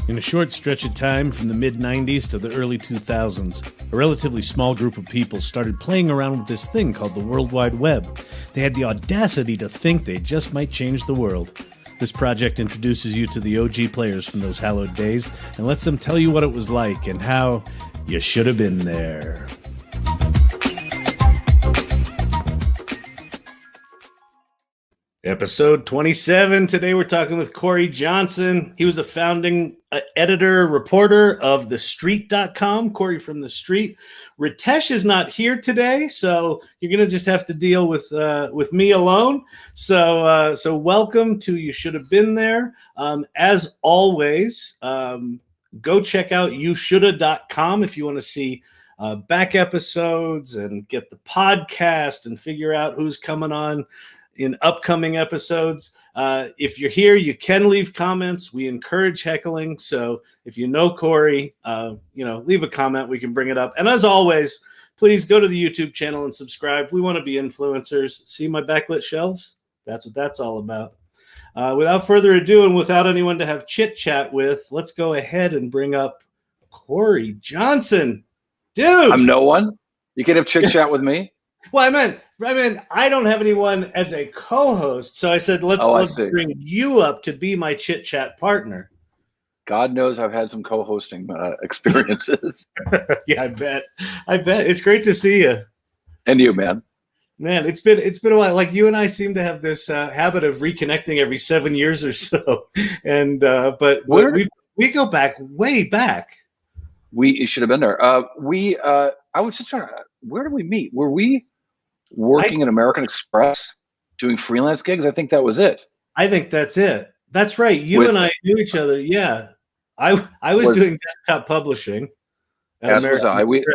In a short stretch of time from the mid-90s to the early 2000s, a relatively small group of people started playing around with this thing called the World Wide Web. They had the audacity to think they just might change the world. This project introduces you to the OG players from those hallowed days and lets them tell you what it was like and how you should have been there. Episode 27. Today we're talking with Cory Johnson. He was a founding editor, reporter of TheStreet.com. Cory from The Street. Ritesh is not here today, so you're going to just have to deal with me alone. So welcome to You Should Have Been There. As always, go check out YouShoulda.com if you want to see back episodes and get the podcast and figure out who's coming on in upcoming episodes. If you're here, you can leave comments. We encourage heckling. So if you know Cory, leave a comment. We can bring it up. And as always, please go to the YouTube channel and subscribe. We want to be influencers. See my backlit shelves? That's what that's all about. Without further ado, and without anyone to have chit chat with, let's go ahead and bring up Cory Johnson. Dude, I'm no one. You can have chit chat with me. Well, I meant I don't have anyone as a co-host, so I said let's bring you up to be my chit chat partner. God knows I've had some co-hosting experiences. Yeah, I bet. It's great to see you. And you, man. Man, it's been a while. Like you and I seem to have this habit of reconnecting every 7 years or so, and but we go back way back. We should have been there. I was just trying to. Where did we meet? Were we working at American Express doing freelance gigs? I think that was it. I think that's it. That's right. You and I knew each other. Yeah. I was doing desktop publishing at American Express.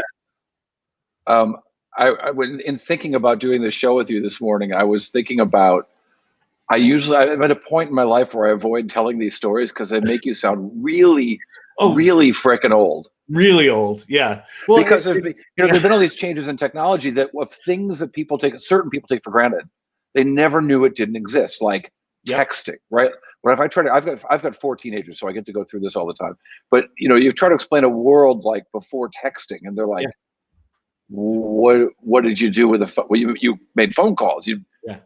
In thinking about doing the show with you this morning, I was thinking about, I'm at a point in my life where I avoid telling these stories because they make you sound really freaking old. Really old, yeah. Well, because there's been all these changes in technology that of things that certain people take for granted. They never knew it didn't exist, like texting, right? But if I try to, I've got 4 teenagers, so I get to go through this all the time. But you try to explain a world like before texting, and they're like, "What did you do with the phone? Well, you made phone calls.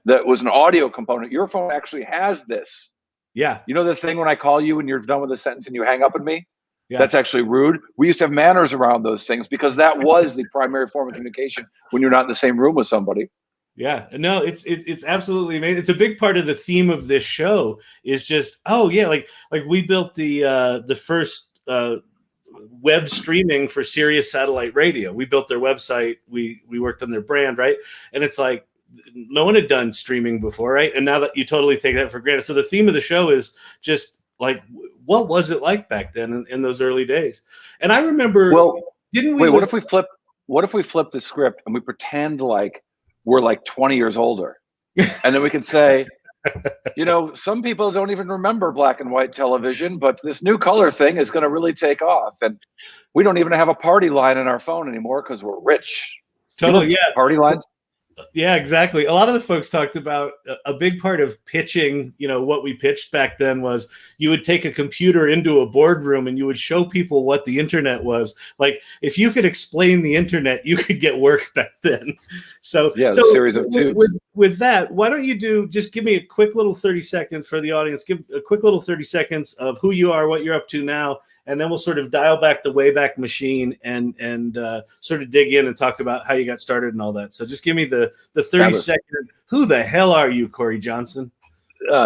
That was an audio component. Your phone actually has this. Yeah. You know the thing when I call you and you're done with a sentence and you hang up on me? Yeah. That's actually rude. We used to have manners around those things because that was the primary form of communication when you're not in the same room with somebody. Yeah, no, it's absolutely amazing. It's a big part of the theme of this show is just, like we built the first web streaming for Sirius Satellite Radio. We built their website. We worked on their brand, right? And it's like no one had done streaming before, right? And now that you totally take that for granted. So the theme of the show is just like, what was it like back then in those early days? And I remember, didn't we? Wait, what if we flip the script and we pretend like we're like 20 years older, and then we can say, some people don't even remember black and white television, but this new color thing is going to really take off, and we don't even have a party line in our phone anymore because we're rich. Totally, yeah. Party lines. Yeah, exactly. A lot of the folks talked about a big part of pitching, what we pitched back then was you would take a computer into a boardroom and you would show people what the internet was. Like if you could explain the internet, you could get work back then. So series of tubes. With that, why don't you just give me a quick little 30 seconds for the audience, give a quick little 30 seconds of who you are, what you're up to now. And then we'll sort of dial back the Wayback Machine and sort of dig in and talk about how you got started and all that. So just give me the 30-second. Who the hell are you, Cory Johnson?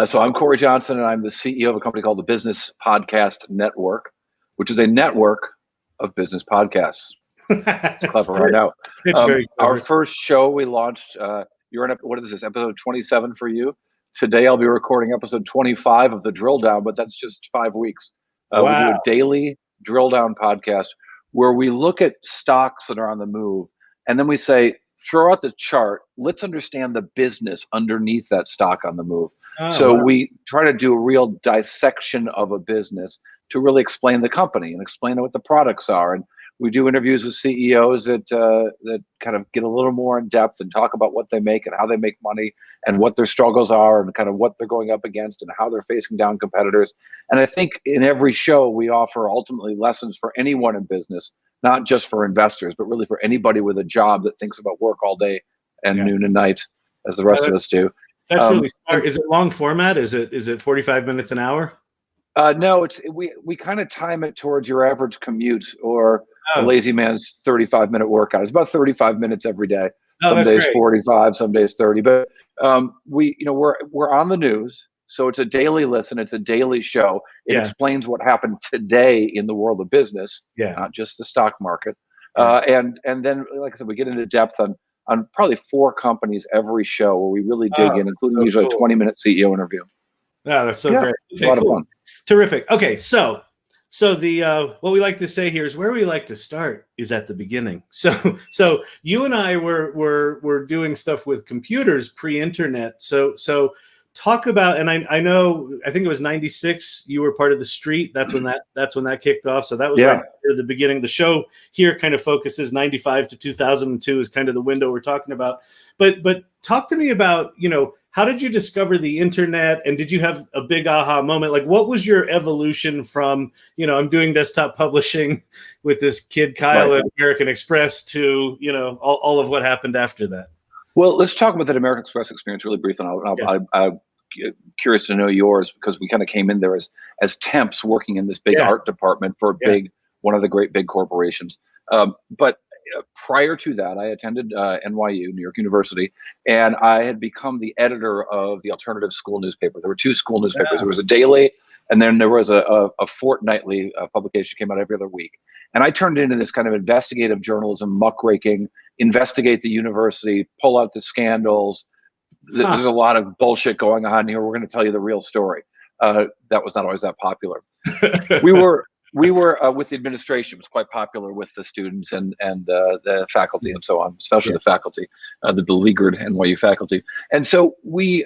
So I'm Cory Johnson, and I'm the CEO of a company called the Business Podcast Network, which is a network of business podcasts. It's clever, right now. Our first show we launched. You're on what is this? Episode 27 for you. Today I'll be recording episode 25 of the Drill Down, but that's just 5 weeks. Wow. We do a daily drill down podcast where we look at stocks that are on the move, and then we say, throw out the chart. Let's understand the business underneath that stock on the move. We try to do a real dissection of a business to really explain the company and explain what the products are. And We do interviews with CEOs that kind of get a little more in depth and talk about what they make and how they make money and what their struggles are and kind of what they're going up against and how they're facing down competitors. And I think in every show we offer ultimately lessons for anyone in business, not just for investors, but really for anybody with a job that thinks about work all day and noon and night, as the rest of us do. That's really smart. Is it long format? Is it 45 minutes an hour? No, we kind of time it towards your average commute or a lazy man's 35-minute workout. It's about 35 minutes every day. Some days 45, some days 30. But we're on the news, so it's a daily listen. It's a daily show. It explains what happened today in the world of business, not just the stock market. And then, like I said, we get into depth on probably 4 companies every show where we really dig in, including usually a 20-minute CEO interview. Yeah, that's so great. Okay, a lot of fun. Terrific. Okay, so the what we like to say here is where we like to start is at the beginning. So you and I were doing stuff with computers pre-internet. So talk about, and I think it was 96. You were part of the Street. That's when that kicked off. So that was right at the beginning. The show here kind of focuses 95 to 2002 is kind of the window we're talking about. But talk to me about, how did you discover the internet, and did you have a big aha moment? Like, what was your evolution from, I'm doing desktop publishing with this kid Kyle at American Express to, all of what happened after that? Well, let's talk about that American Express experience really briefly. I'm curious to know yours, because we kind of came in there as temps working in this big art department for one of the great big corporations. But prior to that, I attended NYU, New York University, and I had become the editor of the alternative school newspaper. There were 2 school newspapers. There was a daily, and then there was a fortnightly publication came out every other week. And I turned into this kind of investigative journalism, muckraking, investigate the university, pull out the scandals. There's a lot of bullshit going on here. We're going to tell you the real story. That was not always that popular. We were with the administration. It was quite popular with the students and the faculty and so on, especially the faculty, the beleaguered NYU faculty. And so we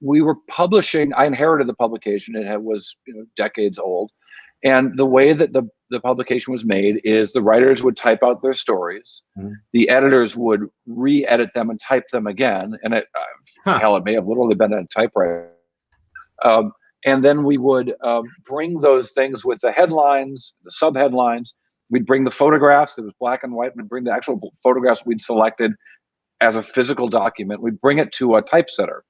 were publishing. I inherited the publication. It was decades old. And the way that the publication was made is the writers would type out their stories. The editors would re-edit them and type them again. And it may have literally been a typewriter. And then we would bring those things with the headlines, the subheadlines. We'd bring the photographs. It was black and white. We'd bring the actual photographs we'd selected as a physical document. We'd bring it to a typesetter.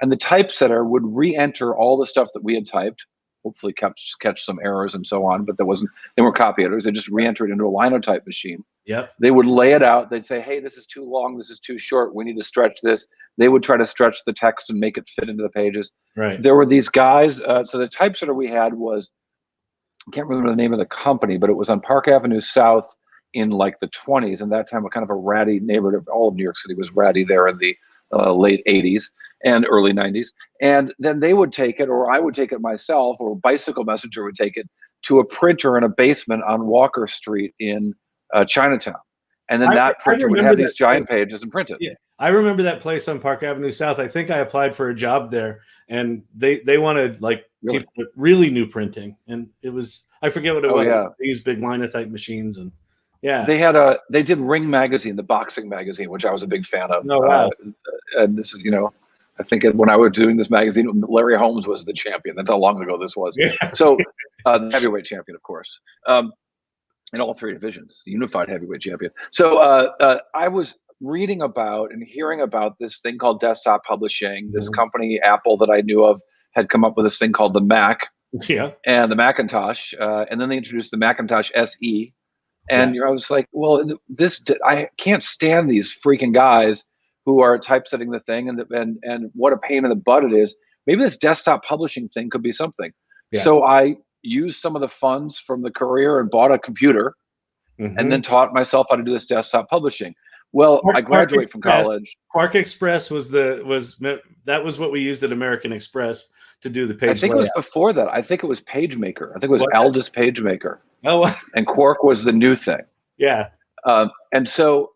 And the typesetter would re-enter all the stuff that we had typed, hopefully catch some errors and so on, but they weren't copy editors. They just re-enter it into a linotype machine. Yep. They would lay it out. They'd say, hey, this is too long. This is too short. We need to stretch this. They would try to stretch the text and make it fit into the pages. Right. There were these guys. So the typesetter we had was, I can't remember the name of the company, but it was on Park Avenue South in like the 20s. And that time, a kind of a ratty neighborhood. All of New York City was ratty there in the late 80s and early 90s. And then they would take it, or I would take it myself, or a bicycle messenger would take it to a printer in a basement on Walker Street in Chinatown. And then that printer would have these giant pages and print it. Yeah, I remember that place on Park Avenue South. I think I applied for a job there, and they wanted people with really new printing. And it was, I forget what it was. Yeah. They used big linotype machines, and they did Ring magazine, the boxing magazine, which I was a big fan of. Oh, wow. And this is, I think when I was doing this magazine, Larry Holmes was the champion. That's how long ago this was. Yeah. So the heavyweight champion, of course, in all 3 divisions, the unified heavyweight champion. So I was reading about and hearing about this thing called desktop publishing. This company, Apple, that I knew of, had come up with this thing called the Mac and the Macintosh. And then they introduced the Macintosh SE. And I was like, well, I can't stand these freaking guys who are typesetting the thing, and what a pain in the butt it is. Maybe this desktop publishing thing could be something. Yeah. So I used some of the funds from the career and bought a computer, and then taught myself how to do this desktop publishing. Well, I graduated from college. Quark Express was what we used at American Express to do the page. I think layout. It was before that. I think it was PageMaker. I think it was Aldous PageMaker. Oh, and Quark was the new thing. Yeah. And so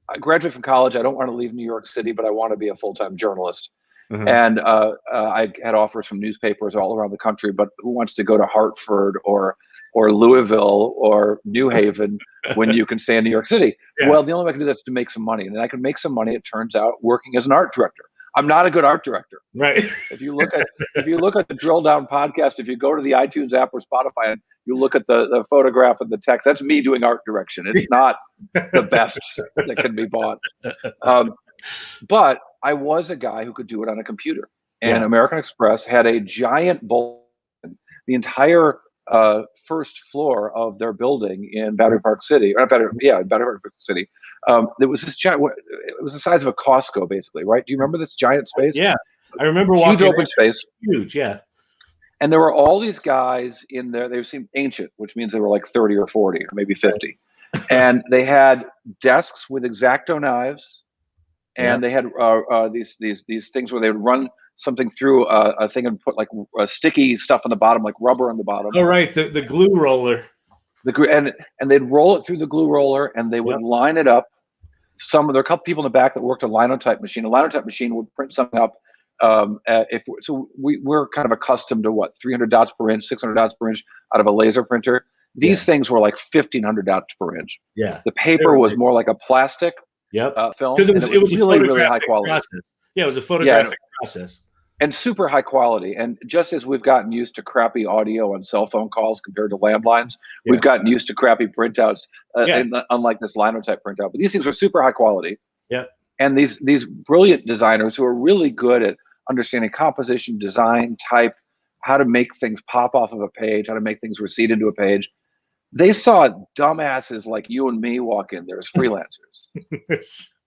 I graduated from college. I don't want to leave New York City, but I want to be a full-time journalist. And I had offers from newspapers all around the country, but who wants to go to Hartford or or Louisville or New Haven when you can stay in New York City. Yeah. Well, the only way I can do that is to make some money. And I can make some money, it turns out, working as an art director. I'm not a good art director. Right. If you look at the Drill Down podcast, if you go to the iTunes app or Spotify and you look at the photograph and the text, that's me doing art direction. It's not the best that can be bought. But I was a guy who could do it on a computer. And American Express had a giant bulletin. The entire first floor of their building in Battery Park City, Battery Park City. There was this giant. It was the size of a Costco, basically, right? Do you remember this giant space? Yeah, I remember huge open space. Huge, yeah. And there were all these guys in there. They seemed ancient, which means they were like 30 or 40 or maybe 50. And they had desks with X-Acto knives, and they had these things where they would run something through a thing and put like sticky stuff on the bottom, like rubber on the bottom. Oh, right, the glue roller. And they'd roll it through the glue roller, and they would line it up. There are a couple people in the back that worked a linotype machine. A linotype machine would print something up. We're kind of accustomed to 300 dots per inch, 600 dots per inch out of a laser printer. These things were like 1,500 dots per inch. Yeah, the paper was more like a plastic film because it was really high quality. Process. Yeah, it was a photographic process. And super high quality. And just as we've gotten used to crappy audio on cell phone calls compared to landlines, we've gotten used to crappy printouts, unlike this linotype printout. But these things are super high quality. Yeah. And these brilliant designers who are really good at understanding composition, design, type, how to make things pop off of a page, how to make things recede into a page. They saw dumbasses like you and me walk in there as freelancers.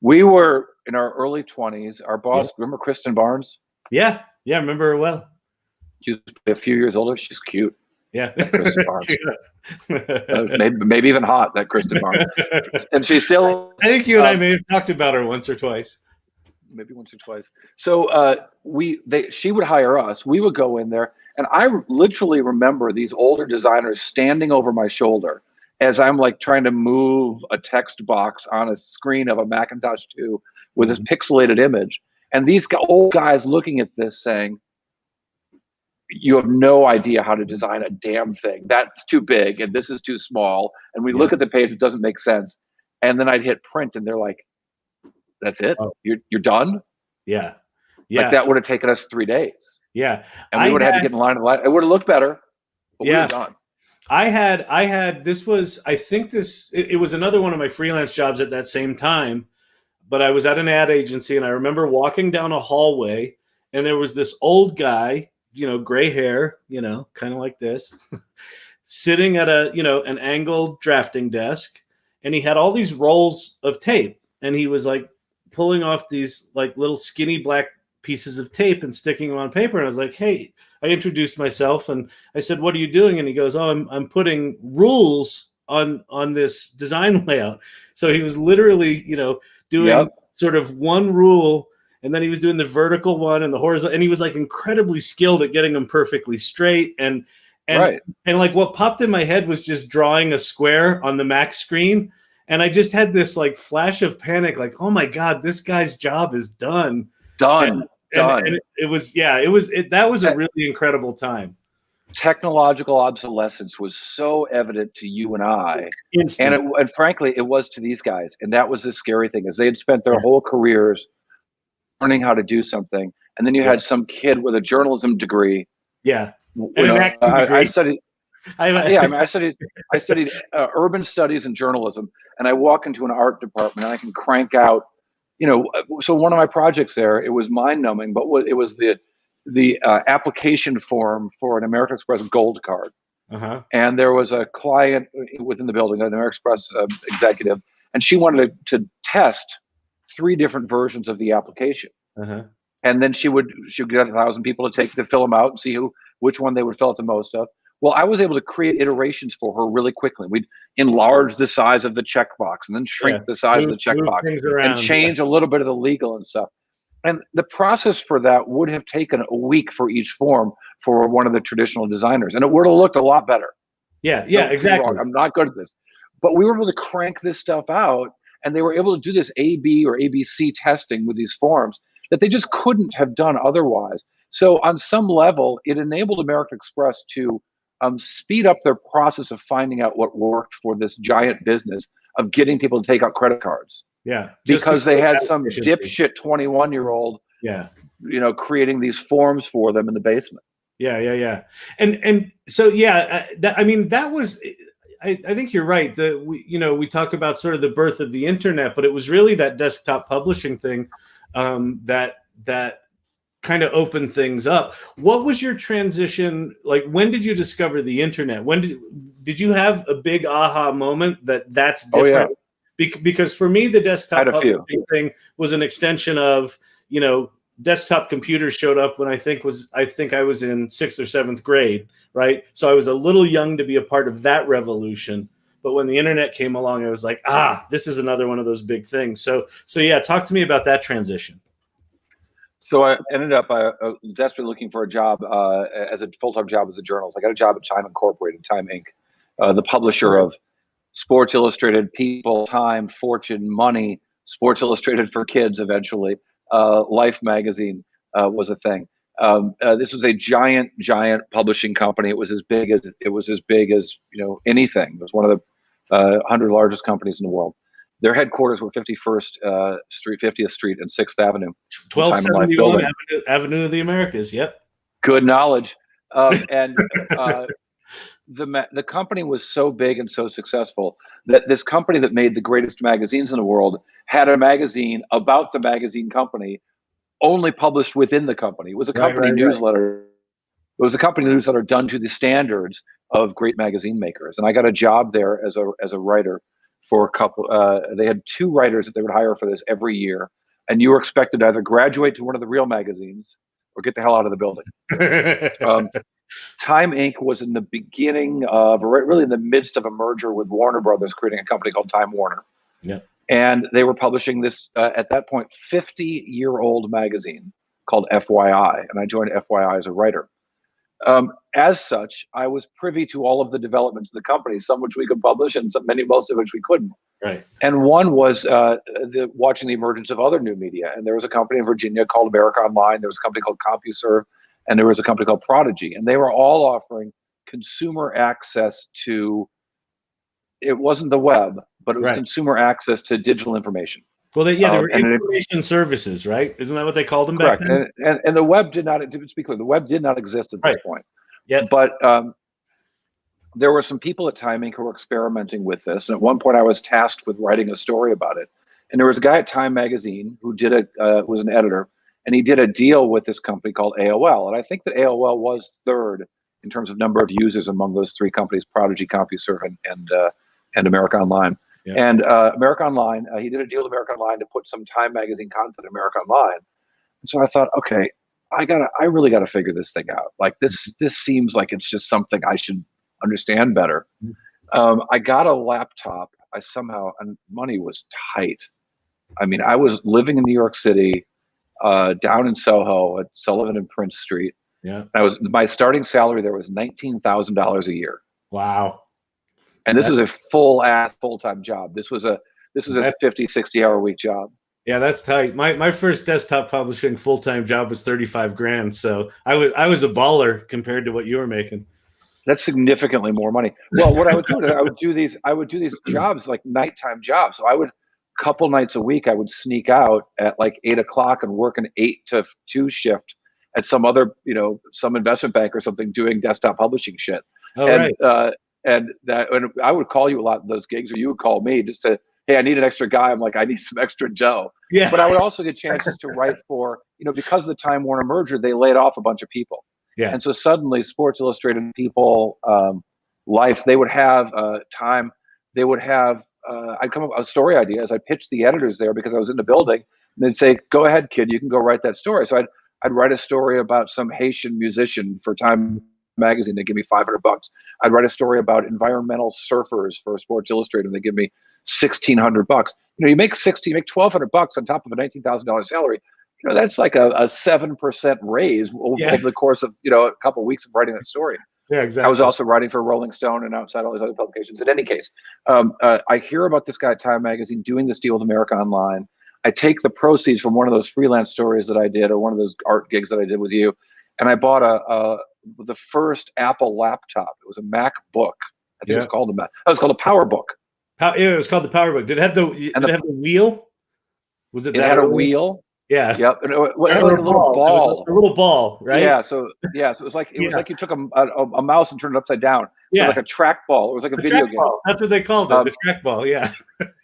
We were in our early 20s. Our boss, remember Kristen Barnes? Yeah, I remember her well. She's a few years older. She's cute. Yeah, Kristen Barnes. Maybe even hot, that Kristen Barnes. And she's still. I think you and I may have talked about her once or twice. Maybe once or twice. So she would hire us. We would go in there, and I literally remember these older designers standing over my shoulder as I'm like trying to move a text box on a screen of a Macintosh 2 with this pixelated image. And these old guys looking at this saying, you have no idea how to design a damn thing. That's too big, and this is too small. And we look at the page, it doesn't make sense. And then I'd hit print, and they're like, that's it? Oh. You're done? Yeah. Like that would have taken us 3 days. Yeah. And we would have had to get in line. It would have looked better, but we were done. It was another one of my freelance jobs at that same time. But I was at an ad agency, and I remember walking down a hallway, and there was this old guy, gray hair, kind of like this, sitting at an angled drafting desk, and he had all these rolls of tape, and he was like pulling off these like little skinny black pieces of tape and sticking them on paper. And I was like, hey, I introduced myself, and I said, what are you doing? And he goes, oh, I'm putting rules on this design layout. So he was literally, doing sort of one rule, and then he was doing the vertical one and the horizontal, and he was like incredibly skilled at getting them perfectly straight. And like what popped in my head was just drawing a square on the Mac screen. And I just had this like flash of panic, like, oh my God, this guy's job is done. Done. And that was a really incredible time. Technological obsolescence was so evident to you and I, and frankly, it was to these guys. And that was the scary thing, is they had spent their whole careers learning how to do something, and then you had some kid with a journalism degree. Yeah, I studied. I studied urban studies and journalism, and I walk into an art department and I can crank out. So one of my projects there, it was mind-numbing, but it was the application form for an American Express Gold card. And there was a client within the building, an American Express executive, and she wanted to test 3 different versions of the application. And then she would get 1,000 people to fill them out and see which one they would fill out the most of. Well, I was able to create iterations for her really quickly. We'd enlarge the size of the checkbox and then shrink the size of the checkbox and change a little bit of the legal and stuff. And the process for that would have taken a week for each form for one of the traditional designers. And it would have looked a lot better. Yeah, exactly. I'm not good at this. But we were able to crank this stuff out, and they were able to do this A/B or ABC testing with these forms that they just couldn't have done otherwise. So on some level, it enabled American Express to speed up their process of finding out what worked for this giant business of getting people to take out credit cards. Yeah, because they had some dipshit 21-year-old, creating these forms for them in the basement. Yeah. And so, that was, I think you're right. We talk about sort of the birth of the internet, but it was really that desktop publishing thing that kind of opened things up. What was your transition like? When did you discover the internet? When did you have a big aha moment that's different? Oh, yeah. Because for me, the desktop publishing thing was an extension of, desktop computers showed up when I think I was in 6th or 7th grade, right? So I was a little young to be a part of that revolution. But when the internet came along, I was like, this is another one of those big things. So yeah, talk to me about that transition. So I ended up desperately looking for a job as a full-time job as a journalist. I got a job at Time Incorporated, Time Inc., the publisher of Sports Illustrated, People, Time, Fortune, Money, Sports Illustrated for Kids eventually. Life magazine was a thing. This was a giant publishing company. It was as big as anything. It was one of the 100 largest companies in the world. Their headquarters were 50th Street and 6th Avenue. 1271 Avenue of the Americas. Yep. Good knowledge. And the company was so big and so successful that this company that made the greatest magazines in the world had a magazine about the magazine company only published within the company. It was a company newsletter. It was a company newsletter done to the standards of great magazine makers. And I got a job there as a writer for a couple. They had 2 writers that they would hire for this every year. And you were expected to either graduate to one of the real magazines or get the hell out of the building. Time Inc. was in the beginning of, really in the midst of a merger with Warner Brothers, creating a company called Time Warner. Yeah. And they were publishing this, at that point, 50-year-old magazine called FYI. And I joined FYI as a writer. As such, I was privy to all of the developments of the company, some which we could publish and most of which we couldn't. Right. And one was watching the emergence of other new media. And there was a company in Virginia called America Online. There was a company called CompuServe. And there was a company called Prodigy. And they were all offering consumer access to, it wasn't the web, but it was consumer access to digital information. Well, they were information services, right? Isn't that what they called them back then? And the web did not, to be clear, the web did not exist at this point. Yeah. But there were some people at Time Inc. who were experimenting with this. And at one point I was tasked with writing a story about it. And there was a guy at Time Magazine who was an editor. And he did a deal with this company called AOL. And I think that AOL was 3rd in terms of number of users among those 3 companies, Prodigy, CompuServe, and America Online. Yeah. And America Online, he did a deal with America Online to put some Time Magazine content in America Online. And so I thought, okay, I really got to figure this thing out. Like this seems like it's just something I should understand better. I got a laptop. And money was tight. I mean, I was living in New York City, down in Soho at Sullivan and Prince Street. Yeah. My starting salary there was $19,000 a year. Wow. And this was a full-time job. This was a 50, 60-hour week job. Yeah, that's tight. My first desktop publishing full-time job was $35,000. So I was a baller compared to what you were making. That's significantly more money. Well, what I would do is I would do these jobs, like nighttime jobs. So I would, couple nights a week, I would sneak out at like 8 o'clock and work an 8 to 2 shift at some other, some investment bank or something doing desktop publishing shit. Oh, and I would call you a lot in those gigs, or you would call me just to, hey, I need an extra guy. I'm like, I need some extra dough. Yeah. But I would also get chances to write for, because of the Time Warner merger, they laid off a bunch of people. Yeah. And so suddenly Sports Illustrated, People, Life, they would have Time, they would have, I'd come up with story ideas. I pitched the editors there because I was in the building, and they'd say, go ahead, kid, you can go write that story. So I'd write a story about some Haitian musician for Time Magazine. They give me $500. I'd write a story about environmental surfers for Sports Illustrated, and they give me $1,600. You make $1,200 on top of a $19,000 salary. That's like a 7% raise over the course of a couple of weeks of writing that story. Yeah, exactly. I was also writing for Rolling Stone and outside all these other publications. In any case, I hear about this guy at Time Magazine doing this deal with America Online. I take the proceeds from one of those freelance stories that I did, or one of those art gigs that I did with you, and I bought a the first Apple laptop. It was a MacBook. I think it was called a Mac. It was called a PowerBook. It was called the PowerBook. Did it have the wheel? Was it? It had a wheel. Yeah. Yep. And it had like a little ball. A little ball, right? Yeah. So it was like you took a mouse and turned it upside down. Yeah. So like a trackball. It was like a video game. That's what they called it. The trackball. Yeah.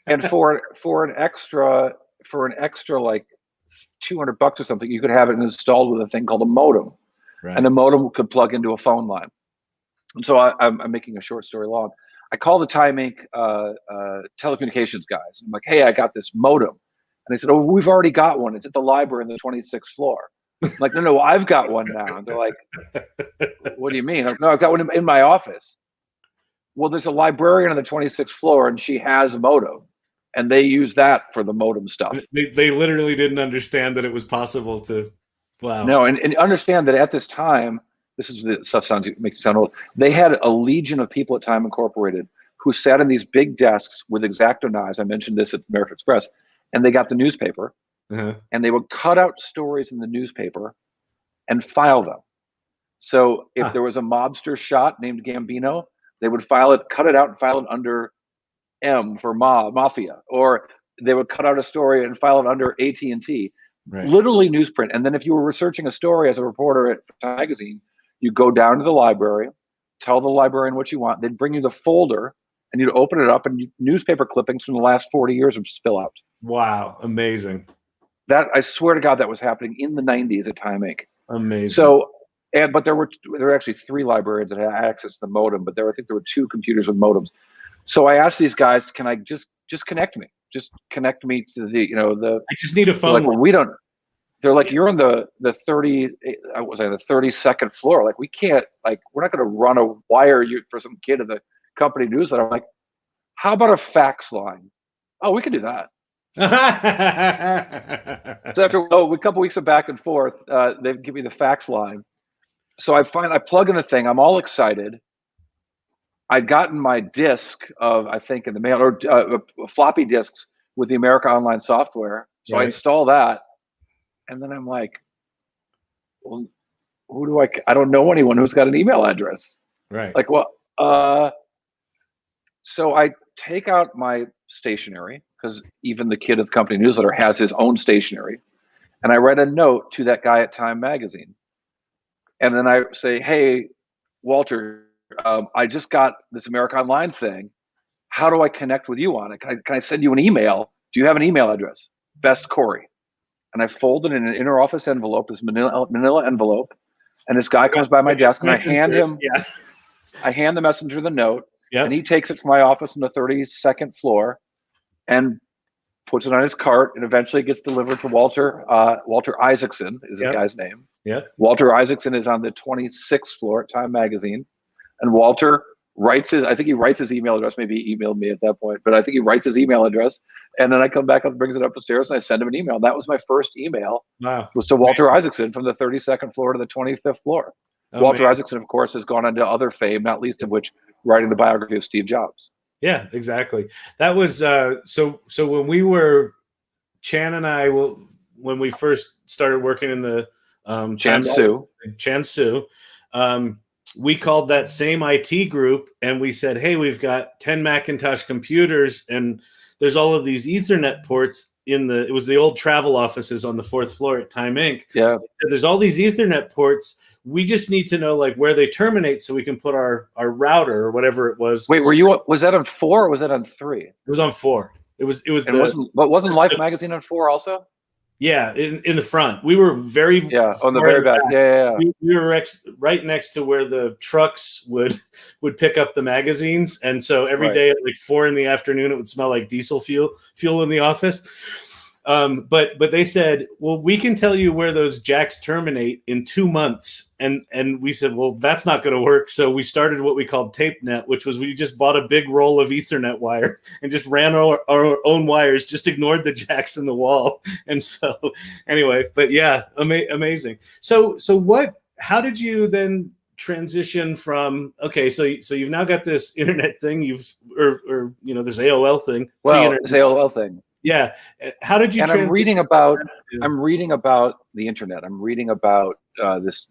And for an extra like $200 or something, you could have it installed with a thing called a modem, and the modem could plug into a phone line. And so I'm making a short story long. I call the Time Inc. Telecommunications guys. I'm like, hey, I got this modem. And they said, oh, we've already got one. It's at the library on the 26th floor. I'm like, no, I've got one now. And they're like, what do you mean? I'm like, no, I've got one in my office. Well, there's a librarian on the 26th floor, and she has a modem. And they use that for the modem stuff. They literally didn't understand that it was possible to, wow. No, and understand that at this time, this is the stuff makes it sound old. They had a legion of people at Time Incorporated who sat in these big desks with X-Acto knives. I mentioned this at American Express. And they got the newspaper, and they would cut out stories in the newspaper and file them. So if there was a mobster shot named Gambino, they would file it, cut it out, and file it under M for mafia, or they would cut out a story and file it under AT&T. Literally newsprint. And then if you were researching a story as a reporter at Time Magazine, you go down to the library, tell the librarian what you want. They'd bring you the folder, and you'd open it up, and newspaper clippings from the last 40 years would spill out. Wow, amazing. That, I swear to God, that was happening in the 90s at Time Inc. Amazing. So, but there were actually 3 librarians that had access to the modem, but I think there were 2 computers with modems. So I asked these guys, can I just connect me? Just connect me to the. I just need a phone. Like, well, we don't. They're like, you're on the 32nd floor. Like, we can't. Like, we're not going to run a wire for some kid in the company newsletter. I'm like, how about a fax line? Oh, we can do that. So after a couple weeks of back and forth, they give me the fax line. So I plug in the thing. I'm all excited. I'd gotten my disc of, I think, in the mail, or floppy disks with the America Online software. So I install that, and then I'm like, well, who do I don't know anyone who's got an email address. Right. Like, well, so I take out my stationery, because even the kid of the company newsletter has his own stationery. And I write a note to that guy at Time Magazine. And then I say, hey, Walter, I just got this America Online thing. How do I connect with you on it? Can I send you an email? Do you have an email address? Best Cory. And I fold it in an inner office envelope, this manila envelope. And this guy comes by my desk, and I hand the messenger the note. Yep. And he takes it from my office on the 32nd floor and puts it on his cart, and eventually gets delivered to Walter. Walter Isaacson is the guy's name. Yeah. Walter Isaacson is on the 26th floor at Time Magazine. And Walter writes his email address. Maybe he emailed me at that point, but I think he writes his email address. And then I come back up, brings it up the stairs, and I send him an email. That was my first email. Wow. Was to Walter Isaacson from the 32nd floor to the 25th floor. Walter Isaacson, of course, has gone on to other fame, not least of which writing the biography of Steve Jobs. Yeah, exactly. That was so when we were, Chan and I, when we first started working in the Chansu, we called that same IT group, and we said, hey, we've got 10 Macintosh computers, and there's all of these Ethernet ports it was the old travel offices on the 4th floor at Time Inc. Yeah. There's all these Ethernet ports. We just need to know like where they terminate so we can put our router or whatever it was. Wait, was that on 4 or was that on 3? It was on 4. It was wasn't Life Magazine on 4 also? Yeah, in the front. We were on the very back. Yeah. We were right next to where the trucks would pick up the magazines, and so every day at like 4 in the afternoon, it would smell like diesel fuel in the office. But they said, well, we can tell you where those jacks terminate in 2 months. And we said, well, that's not going to work. So we started what we called TapeNet, which was we just bought a big roll of Ethernet wire and just ran our own wires, just ignored the jacks in the wall. And so anyway, but yeah, amazing. So how did you then transition from, okay, so you've now got this internet thing, or this AOL thing. Well, this AOL thing. Yeah. How did you? And I'm reading about the internet. I'm reading about this.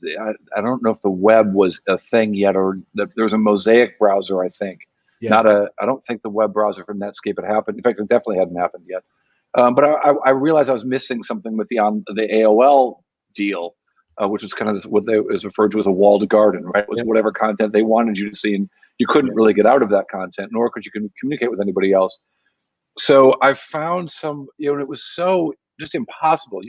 I don't know if the web was a thing yet, or there was a Mosaic browser, I think. Yeah. I don't think the web browser for Netscape had happened. In fact, it definitely hadn't happened yet. But I realized I was missing something with the AOL deal, which was kind of what is referred to as a walled garden, right? It was whatever content they wanted you to see, and you couldn't really get out of that content, nor could you communicate with anybody else. So I found some, it was so just impossible.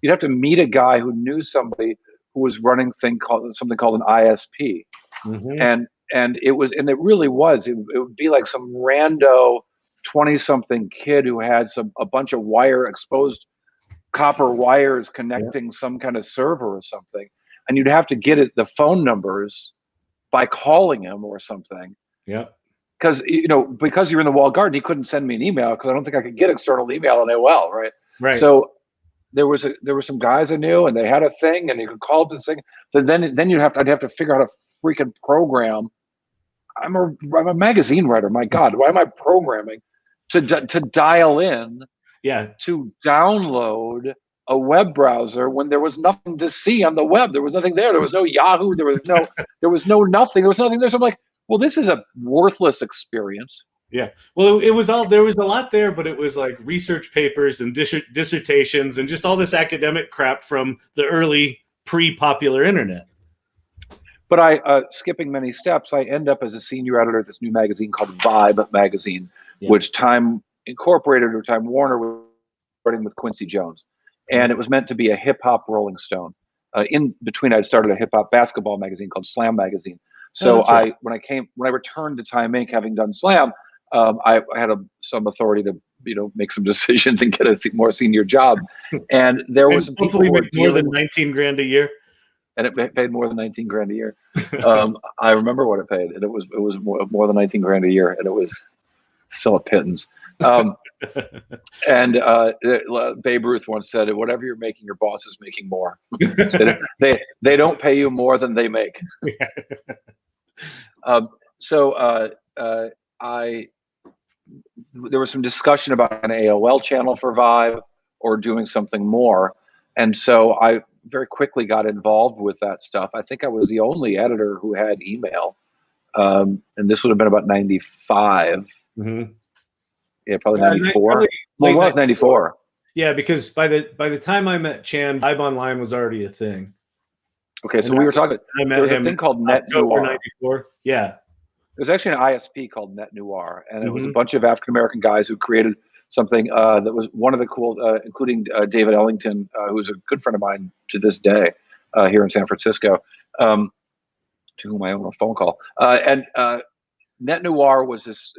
You'd have to meet a guy who knew somebody who was running something called an ISP, and it really was. It would be like some rando 20-something kid who had a bunch of exposed copper wires connecting some kind of server or something, and you'd have to get the phone numbers by calling him or something. Yeah. Because you're in the walled garden, he couldn't send me an email because I don't think I could get external email on AOL, right? Right. So there were some guys I knew, and they had a thing, and you could call up this thing. But then I'd have to figure out a freaking program. I'm a magazine writer. My God, why am I programming to dial in? Yeah. To download a web browser when there was nothing to see on the web. There was nothing there. There was no Yahoo. There was no nothing. There was nothing there. So I'm like, well, this is a worthless experience. Yeah. Well, there was a lot there, but it was like research papers and dissertations and just all this academic crap from the early pre-popular internet. But skipping many steps, I end up as a senior editor at this new magazine called Vibe magazine, which Time Incorporated or Time Warner was starting with Quincy Jones. And it was meant to be a hip hop Rolling Stone. In between, I'd started a hip hop basketball magazine called Slam magazine. So when I returned to Time Inc., having done Slam, I had some authority to make some decisions and get a more senior job. And there was some people who were more than $19,000 a year. And it paid more than $19,000 a year. I remember what it paid, and it was more than $19,000 a year, and it was still a pittance. And Babe Ruth once said, "Whatever you're making, your boss is making more. they don't pay you more than they make." There was some discussion about an AOL channel for Vibe or doing something more, and so I very quickly got involved with that stuff. I think I was the only editor who had email, and this would have been about 95. Mm-hmm. Yeah, probably 94. Well, what 94? Yeah, because by the time I met Chan, Vibe Online was already a thing. Okay, so we were talking. There was a thing called Net Noir. 94. Yeah, there was actually an ISP called Net Noir, and it was a bunch of African American guys who created something that was one of the cool, including David Ellington, who's a good friend of mine to this day here in San Francisco, to whom I own a phone call. And Net Noir was this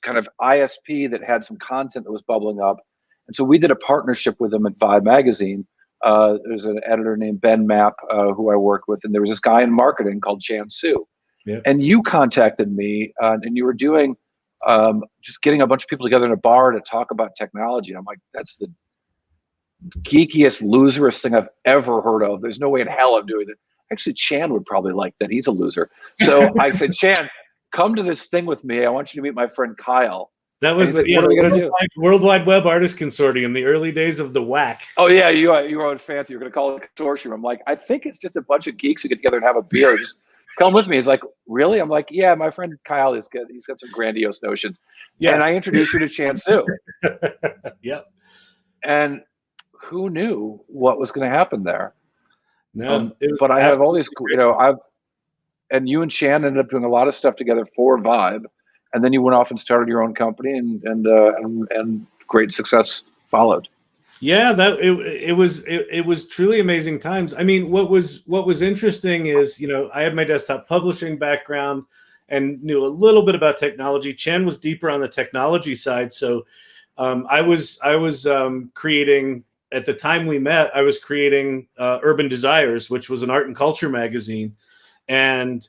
kind of ISP that had some content that was bubbling up. And so we did a partnership with them at Vibe magazine. There's an editor named Ben Mapp who I worked with, and there was this guy in marketing called Chan Su. Yeah. And you contacted me, and you were doing just getting a bunch of people together in a bar to talk about technology. And I'm like, that's the geekiest, loserest thing I've ever heard of. There's no way in hell I'm doing it. Actually, Chan would probably like that. He's a loser. So I said, Chan, come to this thing with me. I want you to meet my friend Kyle. That was what are we gonna do? Worldwide Web Artists Consortium, the early days of the WAC. Oh yeah, you were fancy. You're gonna call it a consortium. I'm like, I think it's just a bunch of geeks who get together and have a beer. Just come with me. He's like, really? I'm like, yeah, my friend Kyle is good. He's got some grandiose notions. Yeah. And I introduced you to Chan Su. Yep. And who knew what was going to happen there? No, but I have all these, and you and Chan ended up doing a lot of stuff together for Vibe, and then you went off and started your own company, and great success followed. Yeah, it was truly amazing times. I mean, what was interesting is, I had my desktop publishing background and knew a little bit about technology. Chan was deeper on the technology side, so I was creating, at the time we met, I was creating Urban Desires, which was an art and culture magazine, and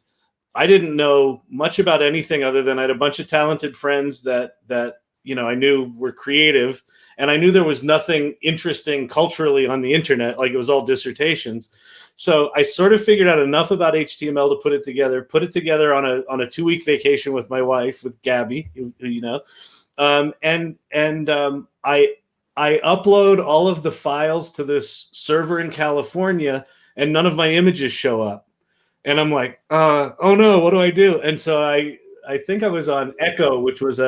I didn't know much about anything other than I had a bunch of talented friends that I knew were creative. And I knew there was nothing interesting culturally on the internet, like it was all dissertations. So I sort of figured out enough about HTML to put it together on a 2-week vacation with my wife, with Gabby, I upload all of the files to this server in California, and none of my images show up. And I'm like, oh no, what do I do? And so I think I was on Echo, which was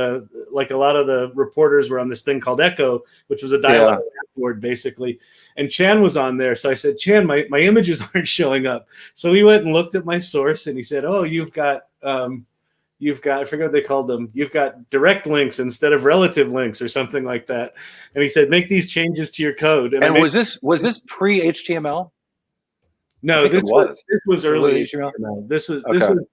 like a lot of the reporters were on this thing called Echo, which was a dial-up board basically. And Chan was on there. So I said, Chan, my images aren't showing up. So he went and looked at my source and he said, oh, you've got, I forget what they called them. You've got direct links instead of relative links or something like that. And he said, make these changes to your code. And was this pre-HTML? No, this was early HTML. This was HTML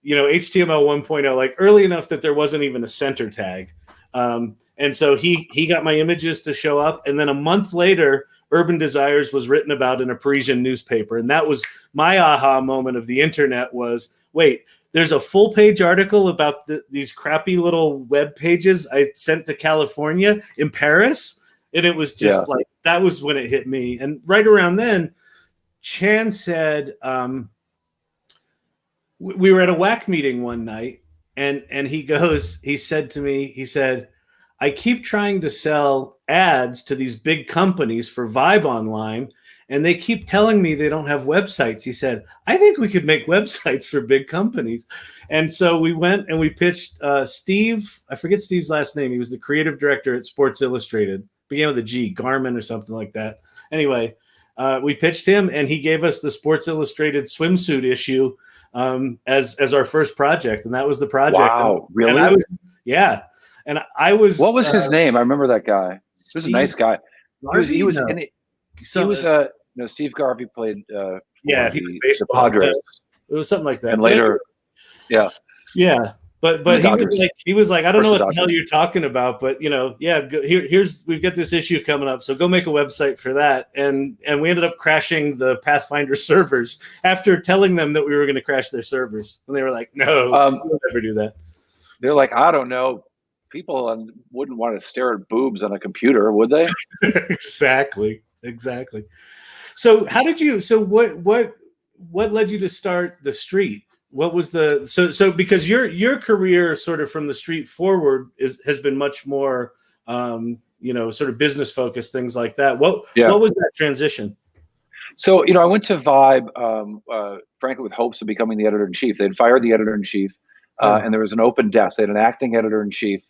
1.0, like early enough that there wasn't even a center tag. And so he got my images to show up. And then a month later, Urban Desires was written about in a Parisian newspaper. And that was my aha moment of the internet was, wait, there's a full page article about these crappy little web pages I sent to California in Paris. And it was just like, that was when it hit me. And right around then, Chan said, we were at a WAC meeting one night and he said to me, I keep trying to sell ads to these big companies for Vibe Online, and they keep telling me they don't have websites. He said, I think we could make websites for big companies. And so we went and we pitched Steve, I forget Steve's last name. He was the creative director at Sports Illustrated, began with a G, Garmin or something like that. Anyway, we pitched him and he gave us the Sports Illustrated swimsuit issue as our first project. And that was the project. Wow, really? And I was. What was his name? I remember that guy. He was a nice guy. He was Steve Garvey played. He was baseball, the Padres. It was something like that. And later, But he was like, I don't know what the hell you're talking about, but we've got this issue coming up, so go make a website for that. And we ended up crashing the Pathfinder servers after telling them that we were going to crash their servers, and they were like, no, we'll never do that. They're like, I don't know. People wouldn't want to stare at boobs on a computer, would they? Exactly. So how did you? So what led you to start The Street? What was so because your career sort of from The Street forward has been much more sort of business focused, things like that. What was that transition? So I went to Vibe, frankly, with hopes of becoming the editor-in-chief. They'd fired the editor-in-chief, and there was an open desk. They had an acting editor-in-chief.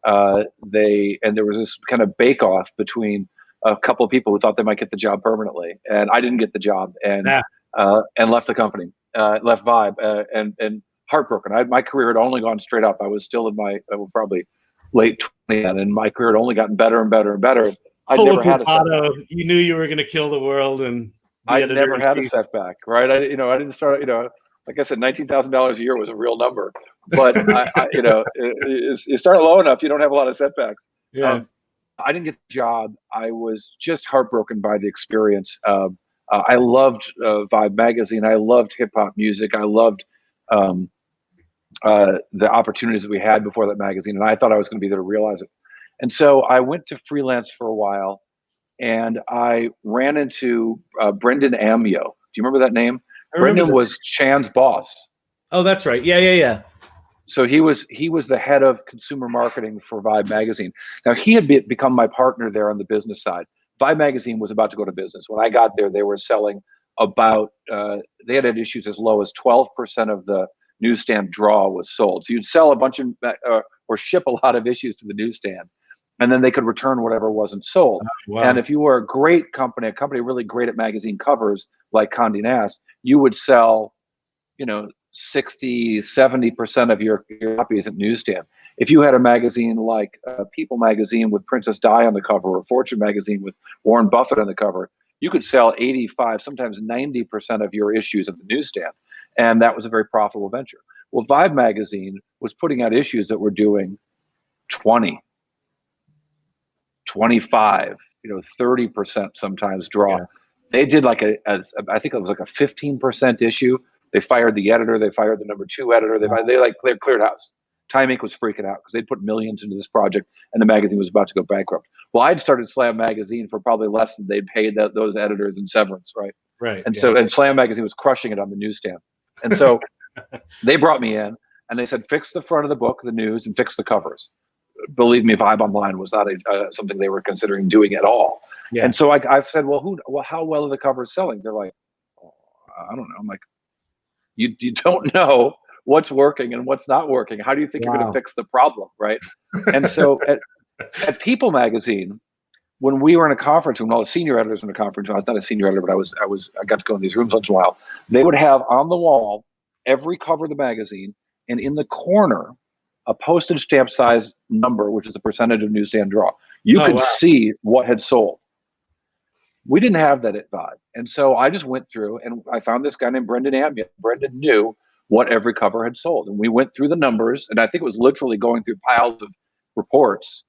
And there was this kind of bake-off between a couple of people who thought they might get the job permanently, and I didn't get the job, and left the company, left Vibe, and heartbroken. My career had only gone straight up. I was still in my probably late 20s, and my career had only gotten better and better and better. I'd never had a setback. You knew you were going to kill the world, and I never had a setback. Right? I didn't start. Like I said, $19,000 a year was a real number, but you start low enough, you don't have a lot of setbacks. Yeah. I didn't get the job. I was just heartbroken by the experience. I loved Vibe magazine. I loved hip hop music. I loved the opportunities that we had before that magazine, and I thought I was going to be there to realize it. And so I went to freelance for a while, and I ran into Brendan Amyo. Do you remember that name? Brendan was Chan's boss. Oh, that's right. Yeah. So he was the head of consumer marketing for Vibe magazine. Now he had become my partner there on the business side. Vibe magazine was about to go to business. When I got there, they were selling about they had issues as low as 12% of the newsstand draw was sold. So you'd sell a bunch of or ship a lot of issues to the newsstand, and then they could return whatever wasn't sold. Wow. And if you were a great company, a company really great at magazine covers like Condé Nast, you would sell, 60, 70% of your copies at newsstand. If you had a magazine like People magazine with Princess Di on the cover, or Fortune magazine with Warren Buffett on the cover, you could sell 85, sometimes 90% of your issues at the newsstand. And that was a very profitable venture. Well, Vibe magazine was putting out issues that were doing 20, 25, 30% sometimes draw. Yeah. They did I think it was like a 15% issue. They fired the editor. They fired the number 2 editor. They cleared house. Time Inc. was freaking out because they'd put millions into this project, and the magazine was about to go bankrupt. Well, I'd started Slam magazine for probably less than they'd paid those editors in severance, right? Right. And so Slam magazine was crushing it on the newsstand. And so they brought me in, and they said, fix the front of the book, the news, and fix the covers. Believe me, Vibe Online was not something they were considering doing at all. Yeah. And so I said, well, how well are the covers selling? They're like, I don't know. I'm like, you don't know what's working and what's not working. How do you think you're going to fix the problem, right? And so at People Magazine, when we were in a conference room, all the senior editors in a conference room, I was not a senior editor, but I got to go in these rooms once in a while. They would have on the wall every cover of the magazine, and in the corner, a postage stamp size number, which is the percentage of newsstand draw. You could see what had sold. We didn't have that at Vibe. And so I just went through and I found this guy named Brendan Amiot. Brendan knew what every cover had sold. And we went through the numbers, and I think it was literally going through piles of reports.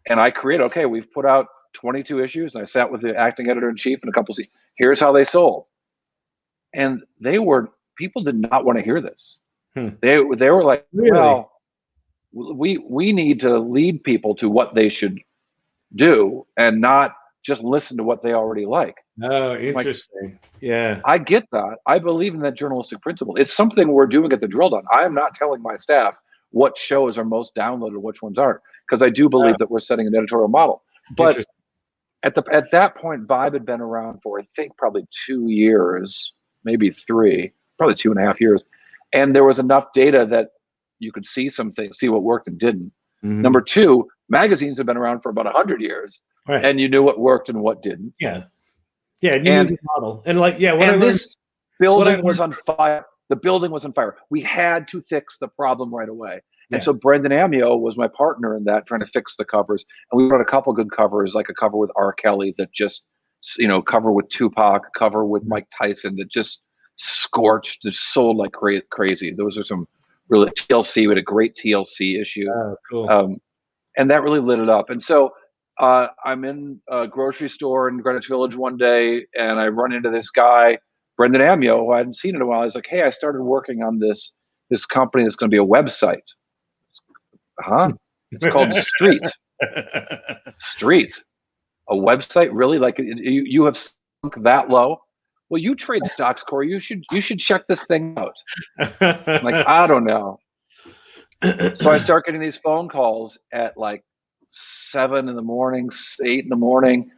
And I created, okay, we've put out 22 issues. And I sat with the acting editor-in-chief and a couple of, here's how they sold. And people did not want to hear this. They were like, really? Well, we need to lead people to what they should do and not just listen to what they already like. Oh, interesting. Yeah. I get that. I believe in that journalistic principle. It's something we're doing at the Drill Down. I am not telling my staff what shows are most downloaded, which ones aren't, because I do believe that we're setting an editorial model. But at that point, Vibe had been around for, I think, probably 2 years, maybe 3, probably 2.5 years. And there was enough data that you could see some things, see what worked and didn't. Number 2, magazines have been around for about 100 years. Right. And you knew what worked and what didn't. Yeah. Yeah. And you knew the model. And this building was on fire. The building was on fire. We had to fix the problem right away. Yeah. And so Brendan Amiot was my partner in that, trying to fix the covers. And we wrote a couple good covers, like a cover with R. Kelly that just, cover with Tupac, cover with Mike Tyson that just scorched, just sold like crazy. Those are some really TLC. We had a great TLC issue. Oh, cool. And that really lit it up. And so I'm in a grocery store in Greenwich Village one day, and I run into this guy, Brendan Amiot, who I hadn't seen in a while. He's like, hey, I started working on this company that's going to be a website. It's called Street. Street. A website? Really? Like you have sunk that low? Well, you trade stocks, Cory. You should check this thing out. I'm like, I don't know. So I start getting these phone calls at like 7 in the morning, 8 in the morning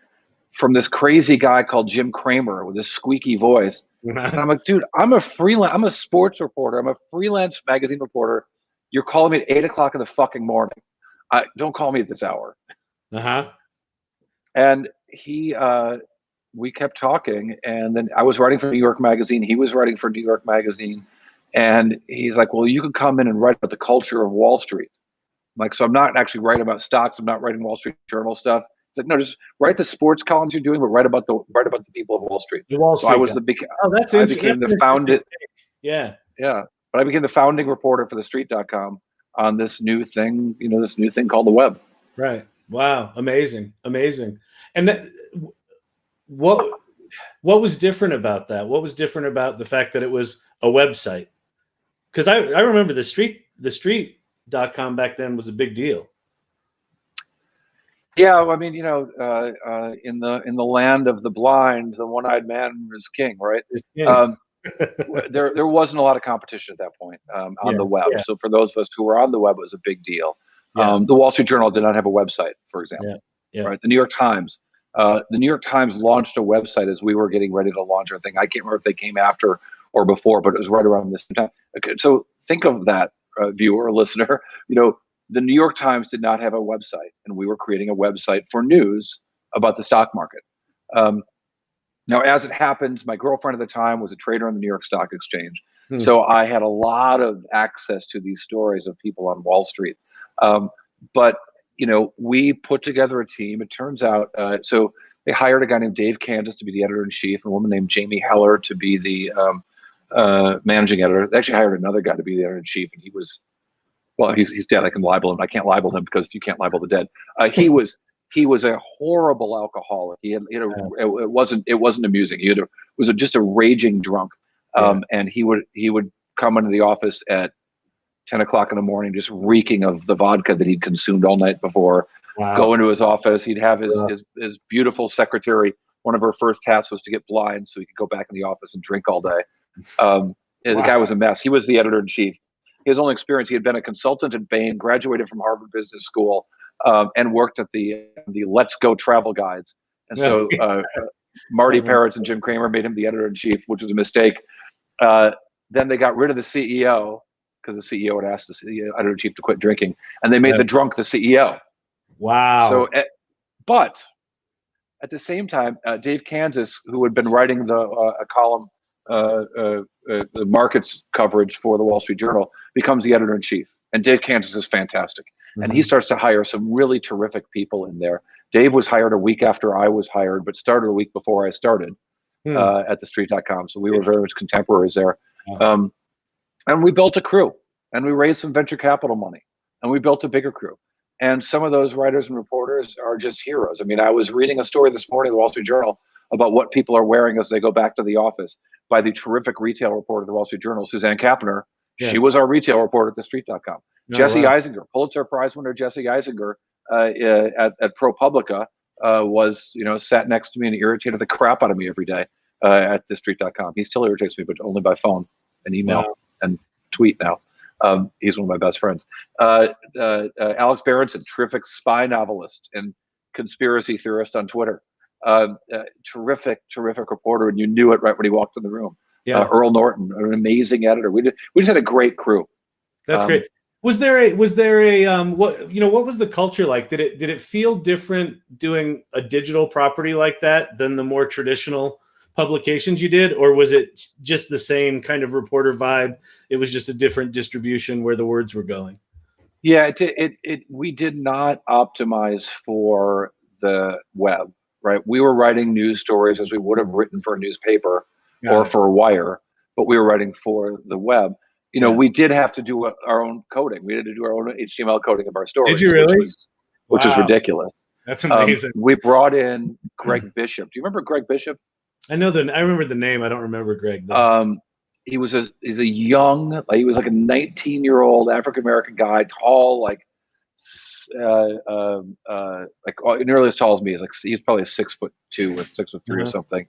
from this crazy guy called Jim Cramer with this squeaky voice. And I'm like, dude, I'm a sports reporter. I'm a freelance magazine reporter. You're calling me at 8 o'clock in the fucking morning. Don't call me at this hour. And we kept talking, and then I was writing for New York Magazine. He was writing for New York Magazine. And he's like, well, you could come in and write about the culture of Wall Street. I'm like, so I'm not actually writing about stocks. I'm not writing Wall Street Journal stuff. He's like, no, just write the sports columns you're doing, but write about the people of Wall Street. So I was I became the founding. Yeah. Yeah. But I became the founding reporter for TheStreet.com on this new thing, called the web. Right. Wow. Amazing. And what was different about that? What was different about the fact that it was a website? Because I remember the Street.com back then was a big deal. Yeah, I mean, in the land of the blind, the one-eyed man is king, right? Yeah. There wasn't a lot of competition at that point on the web. Yeah. So for those of us who were on the web, it was a big deal. Yeah. The Wall Street Journal did not have a website, for example. Yeah. Right? The New York Times launched a website as we were getting ready to launch our thing. I can't remember if they came after or before, but it was right around this time. Okay, so think of that, viewer or listener. The New York Times did not have a website, and we were creating a website for news about the stock market. Now, as it happens, my girlfriend at the time was a trader on the New York Stock Exchange. So I had a lot of access to these stories of people on Wall Street. But we put together a team. It turns out, so they hired a guy named Dave Candace to be the editor-in-chief, and a woman named Jamie Heller to be the managing editor. They actually hired another guy to be the editor-in-chief, and he's dead. I can libel him. I can't libel him because you can't libel the dead. He was a horrible alcoholic. It wasn't amusing. He was just a raging drunk. And he would come into the office at 10 o'clock in the morning, just reeking of the vodka that he'd consumed all night before. Wow. Go into his office. He'd have his beautiful secretary. One of her first tasks was to get blind so he could go back in the office and drink all day. The guy was a mess. He was the editor-in-chief. His only experience, he had been a consultant at Bain, graduated from Harvard Business School, and worked at the Let's Go travel guides. And so Marty Peretz and Jim Cramer made him the editor-in-chief, which was a mistake. Then they got rid of the CEO because the CEO had asked the editor-in-chief to quit drinking, and they made the drunk the CEO. Wow. So, but at the same time, Dave Kansas, who had been writing a column, the markets coverage for the Wall Street Journal, becomes the editor-in-chief. And Dave Kansas is fantastic. And he starts to hire some really terrific people in there. Dave was hired a week after I was hired, but started a week before I started at TheStreet.com. So we were very much contemporaries there. And we built a crew, and we raised some venture capital money, and we built a bigger crew. And some of those writers and reporters are just heroes. I mean, I was reading a story this morning in the Wall Street Journal about what people are wearing as they go back to the office by the terrific retail reporter of the Wall Street Journal, Suzanne Kapner. She was our retail reporter at TheStreet.com. Jesse Eisinger, Pulitzer Prize winner Jesse Eisinger at ProPublica was, sat next to me and irritated the crap out of me every day at TheStreet.com. He still irritates me, but only by phone and email and tweet now. He's one of my best friends. Alex Berenson, terrific spy novelist and conspiracy theorist on Twitter. Terrific reporter, and you knew it right when he walked in the room. Earl Norton, an amazing editor. We just had a great crew. That's great. Was there a what was the culture like? Did it feel different doing a digital property like that than the more traditional publications you did, or was it just the same kind of reporter vibe? It was just a different distribution where the words were going. Yeah, we did not optimize for the web, right? We were writing news stories as we would have written for a newspaper or for a wire, but we were writing for the web. We did have to do our own coding. We had to do our own HTML coding of our stories. Did you really? Which is ridiculous. That's amazing. We brought in Greg Bishop. Do you remember Greg Bishop? I remember the name. I don't remember Greg though. He's a young, he was like a 19-year-old African-American guy, tall, like nearly as tall as me. He's probably 6'2" or 6'3" or something.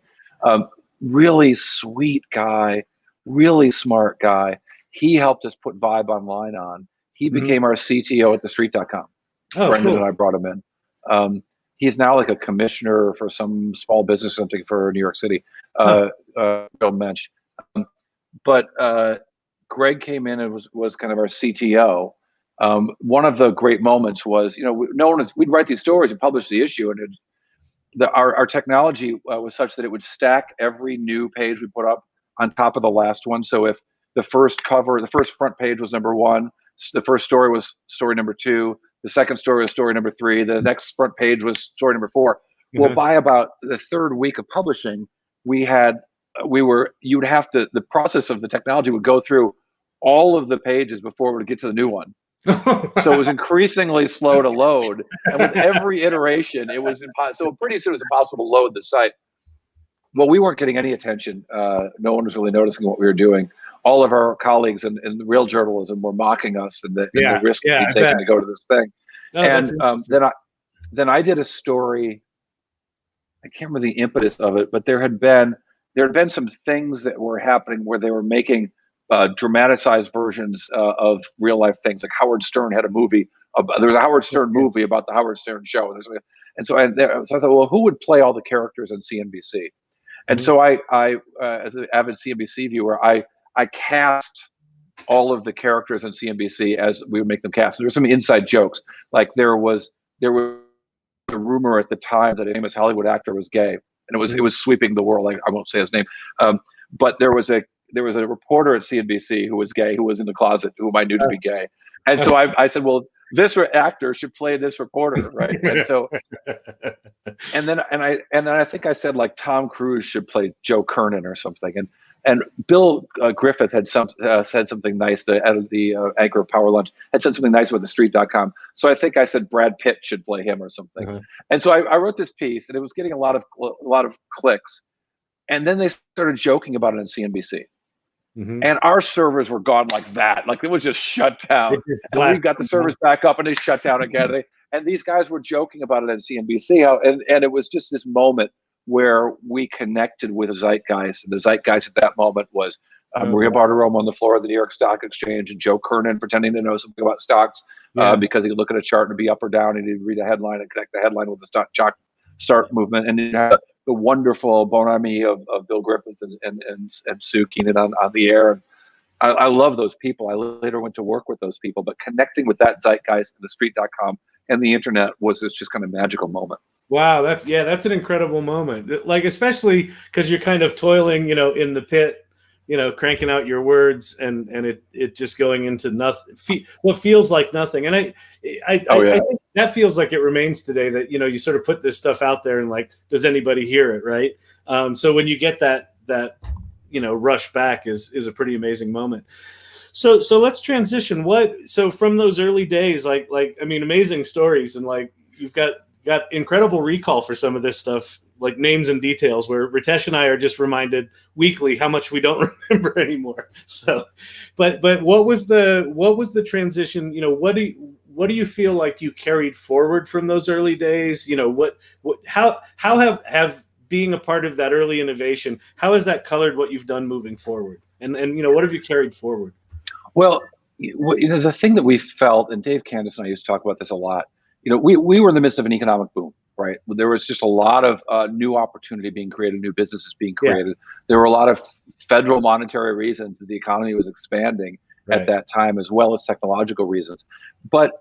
Really sweet guy, really smart guy. He helped us put Vibe Online on. He became our CTO at TheStreet.com. Brendan and I brought him in. He's now like a commissioner for some small business or something for New York City, Bill Mensch. But Greg came in and was kind of our CTO. One of the great moments was, we'd write these stories and publish the issue, and our technology was such that it would stack every new page we put up on top of the last one. So if the first front page was number 1, the first story was story number 2, the second story was story number 3, the next front page was story number 4. Well, by about the third week of publishing, the process of the technology would go through all of the pages before it would get to the new one. So it was increasingly slow to load. And with every iteration, it was impossible. So pretty soon it was impossible to load the site. Well, we weren't getting any attention. No one was really noticing what we were doing. All of our colleagues in real journalism were mocking us and the risk we'd taken to go to this thing. And then I did a story. I can't remember the impetus of it, but there had been some things that were happening where they were making dramatized versions of real life things. Like Howard Stern had a movie. There was a Howard Stern movie about the Howard Stern show. And so I thought, well, who would play all the characters on CNBC? And so I as an avid CNBC viewer, I cast all of the characters on CNBC as we would make them cast. There were some inside jokes. Like there was a rumor at the time that a famous Hollywood actor was gay, and it was sweeping the world. I won't say his name, but there was a reporter at CNBC who was gay, who was in the closet, whom I knew to be gay. And so I said, well, this actor should play this reporter, right? And so, and then I think I said like Tom Cruise should play Joe Kernan or something. And Bill Griffith had said something nice. The anchor of Power Lunch had said something nice about TheStreet.com. So I think I said Brad Pitt should play him or something. And so I wrote this piece, and it was getting a lot of clicks. And then they started joking about it on CNBC. And our servers were gone like that. Like it was just shut down. And we got the servers back up, and they shut down again. And these guys were joking about it on CNBC. And it was just this moment where we connected with the zeitgeist. And the zeitgeist at that moment was Maria Bartiromo on the floor of the New York Stock Exchange, and Joe Kernan pretending to know something about stocks because he could look at a chart and be up or down, and he'd read a headline and connect the headline with the stock start movement. And you have the wonderful Bon Ami of Bill Griffith and Sue Keenan on the air. I love those people. I later went to work with those people, but connecting with that zeitgeist and the street.com and the internet was this just kind of magical moment. Wow, that's an incredible moment. Like, especially because you're kind of toiling, in the pit, cranking out your words and it just going into nothing, what feels like nothing. And I think that feels like it remains today, that, you sort of put this stuff out there and like, does anybody hear it? Right. So when you get that rush back is a pretty amazing moment. So let's transition. So from those early days, amazing stories, and like you've got incredible recall for some of this stuff, like names and details, where Ritesh and I are just reminded weekly how much we don't remember anymore. So, but what was the transition? What do you feel like you carried forward from those early days? How have being a part of that early innovation, how has that colored what you've done moving forward? And what have you carried forward? Well, the thing that we felt, and Dave Candace and I used to talk about this a lot, we were in the midst of an economic boom, right? There was just a lot of new opportunity being created, new businesses being created. Yeah. There were a lot of federal monetary reasons that the economy was expanding at that time, as well as technological reasons. But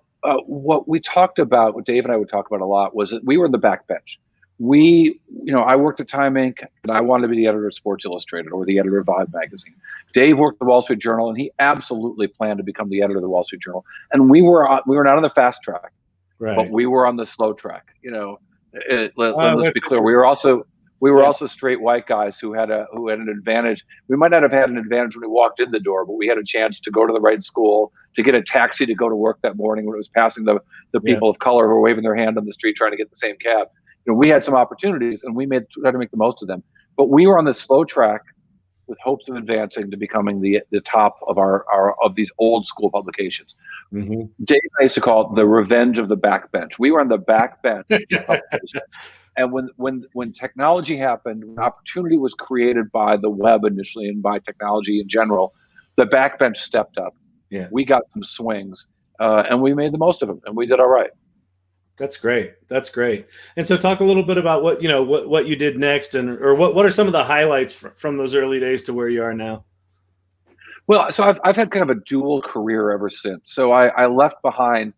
what we talked about, what Dave and I would talk about a lot, was that we were in the backbench. I worked at Time Inc. and I wanted to be the editor of Sports Illustrated or the editor of Vibe magazine. Dave worked at the Wall Street Journal, and he absolutely planned to become the editor of the Wall Street Journal. And we were not on the fast track, but we were on the slow track. Let's be clear. We were also straight white guys who had an advantage. We might not have had an advantage when we walked in the door, but we had a chance to go to the right school, to get a taxi to go to work that morning when it was passing the people of color who were waving their hand on the street trying to get the same cab. We had some opportunities, and we tried to make the most of them. But we were on the slow track with hopes of advancing to becoming the top of these old school publications. Mm-hmm. Dave and I used to call it the revenge of the backbench. We were on the backbench of publications. And when technology happened, when opportunity was created by the web initially and by technology in general, the backbench stepped up. Yeah. We got some swings, and we made the most of them, and we did all right. That's great. And so talk a little bit about what you did next, or what are some of the highlights from those early days to where you are now? Well, so I've had kind of a dual career ever since. So I left behind,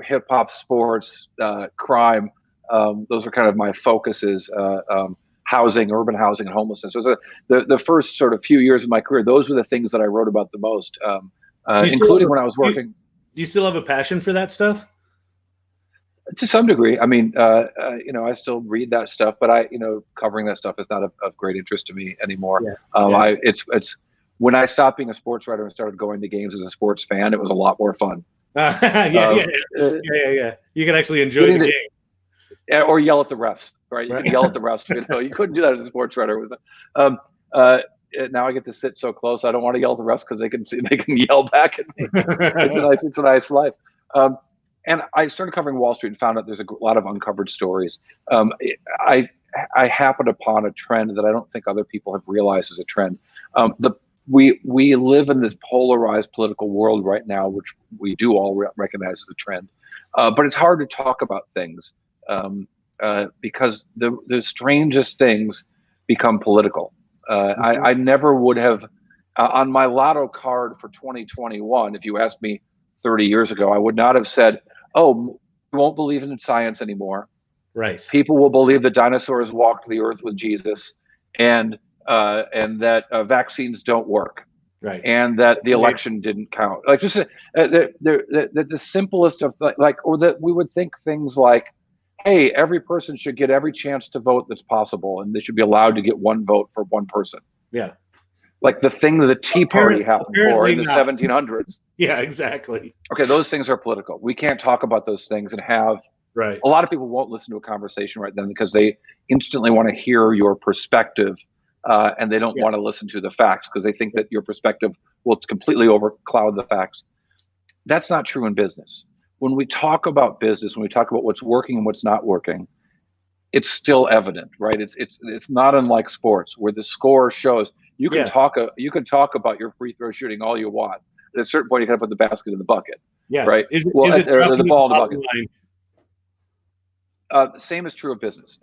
hip hop, sports, crime. Those are kind of my focuses, housing, urban housing, and homelessness. So the first sort of few years of my career, those were the things that I wrote about the most, including when I was working. Do you still have a passion for that stuff? To some degree. I mean, I still read that stuff, but covering that stuff is not of great interest to me anymore. Yeah. It's when I stopped being a sports writer and started going to games as a sports fan, it was a lot more fun. Yeah. You can actually enjoy the game. Or yell at the refs, right? You can yell at the refs. You couldn't do that as a sports writer. Now I get to sit so close. I don't want to yell at the refs because they can yell back at me. It's a nice life. And I started covering Wall Street and found out there's a lot of uncovered stories. I happened upon a trend that I don't think other people have realized is a trend. We live in this polarized political world right now, which we do all recognize as a trend. But it's hard to talk about things because the strangest things become political. I never would have, on my lotto card for 2021, if you asked me 30 years ago, I would not have said, "Oh, you won't believe in science anymore." Right. People will believe that dinosaurs walked the earth with Jesus, and that vaccines don't work. Right. And that the election didn't count. Like just the simplest of or that we would think things like, "Hey, every person should get every chance to vote that's possible, and they should be allowed to get one vote for one person." Yeah. Like the thing that the Tea Party happened for in the 1700s. Yeah, exactly. Okay, those things are political. We can't talk about those things and have. Right. A lot of people won't listen to a conversation right then because they instantly want to hear your perspective, and they don't want to listen to the facts because they think that your perspective will completely overcloud the facts. That's not true in business. When we talk about business, when we talk about what's working and what's not working, it's still evident, right? It's not unlike sports where the score shows. You can talk about your free throw shooting all you want. At a certain point, you got to put the basket in the bucket. Yeah. Right. Is it the ball in the bucket. Line? Same is true of business.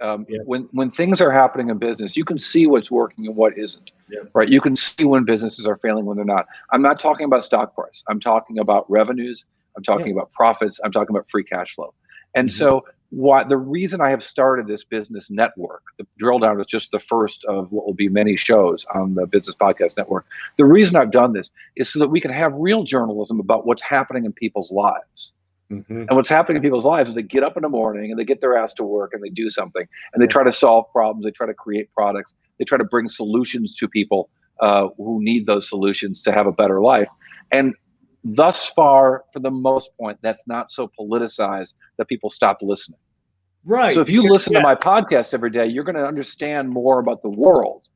When things are happening in business, you can see what's working and what isn't. Right? You can see when businesses are failing, when they're not. I'm not talking about stock price. I'm talking about revenues. I'm talking about profits. I'm talking about free cash flow. And so the reason I have started this business network, the Drill Down is just the first of what will be many shows on the Business Podcast Network. The reason I've done this is so that we can have real journalism about what's happening in people's lives. And what's happening in people's lives is they get up in the morning and they get their ass to work and they do something and they try to solve problems. They try to create products. They try to bring solutions to people who need those solutions to have a better life. And thus far, for the most part, that's not so politicized that people stop listening. Right. So if you listen to my podcast every day, you're going to understand more about the world.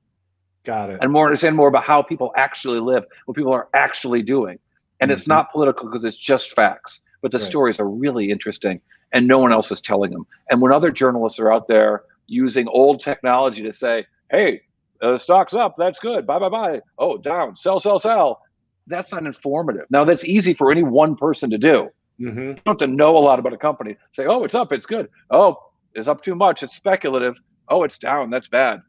Got it. And understand more about how people actually live, what people are actually doing. And it's not political because it's just facts. But the stories are really interesting and no one else is telling them. And when other journalists are out there using old technology to say, hey, stock's up, that's good, buy, buy, buy. Oh, down, sell, sell, sell. That's not informative. Now, that's easy for any one person to do. You don't have to know a lot about a company. Say, oh, it's up, it's good. Oh, it's up too much, it's speculative. Oh, it's down, that's bad.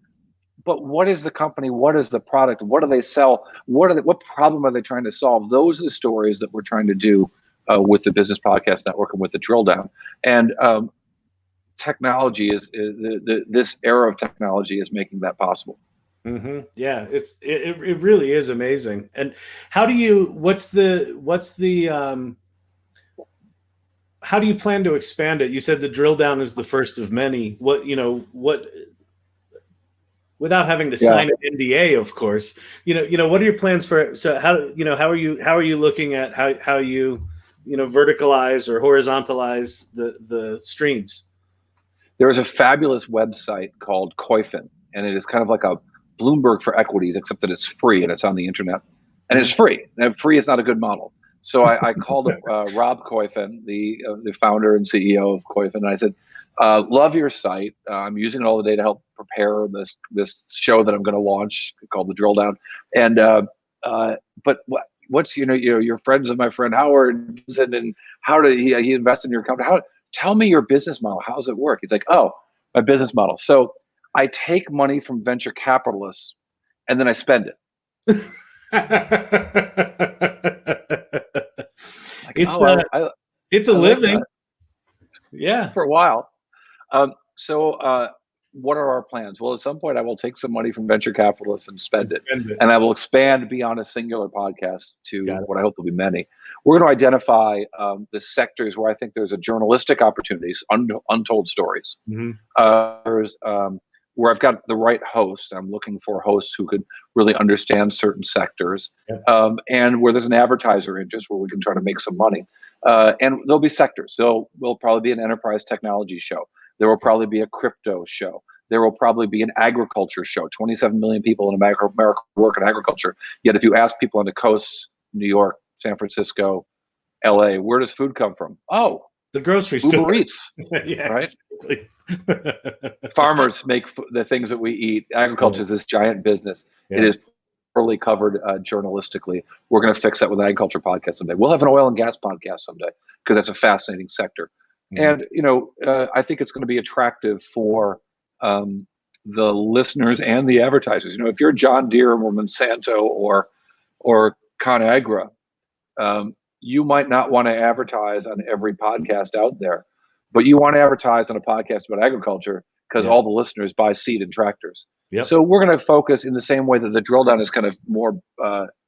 But what is the company? What is the product? What do they sell? What problem are they trying to solve? Those are the stories that we're trying to do with the Business Podcast Network and with the Drill Down. And technology this era of technology is making that possible. Yeah, it really is amazing. And how do you how do you plan to expand it? You said the Drill Down is the first of many. What without having to sign an NDA, of course, what are your plans for, so how are you looking at how you verticalize or horizontalize the streams? There is a fabulous website called Coifin, and it is kind of like a Bloomberg for equities, except that it's free and it's on the internet, and it's free. And free is not a good model. So I called Rob Coifin, the founder and CEO of Coifin, and I said, love your site. I'm using it all the day to help prepare this show that I'm going to launch called The Drill Down. And but what's your friends of my friend Howard, and how did he invest in your company? Tell me your business model. How does it work? He's like, oh, my business model. So I take money from venture capitalists and then I spend it. It's a living. Yeah. For a while. So what are our plans? Well, at some point I will take some money from venture capitalists and spend it. And I will expand beyond a singular podcast to what I hope will be many. We're going to identify the sectors where I think there's a journalistic opportunities, untold stories. There's where I've got the right host. I'm looking for hosts who could really understand certain sectors, and where there's an advertiser interest where we can try to make some money. And there'll be sectors. So will probably be an enterprise technology show. There will probably be a crypto show. There will probably be an agriculture show. 27 million people in America work in agriculture. Yet if you ask people on the coasts, New York, San Francisco, LA, where does food come from? Oh, the grocery store. Uber Eats, right? Exactly. Farmers make the things that we eat. Agriculture is this giant business. It is poorly covered journalistically. We're going to fix that with an agriculture podcast someday. We'll have an oil and gas podcast someday because that's a fascinating sector. And I think it's going to be attractive for the listeners and the advertisers. If you're John Deere or Monsanto or ConAgra, you might not want to advertise on every podcast out there, but you want to advertise on a podcast about agriculture because all the listeners buy seed and tractors. So we're going to focus in the same way that the Drill Down is kind of more,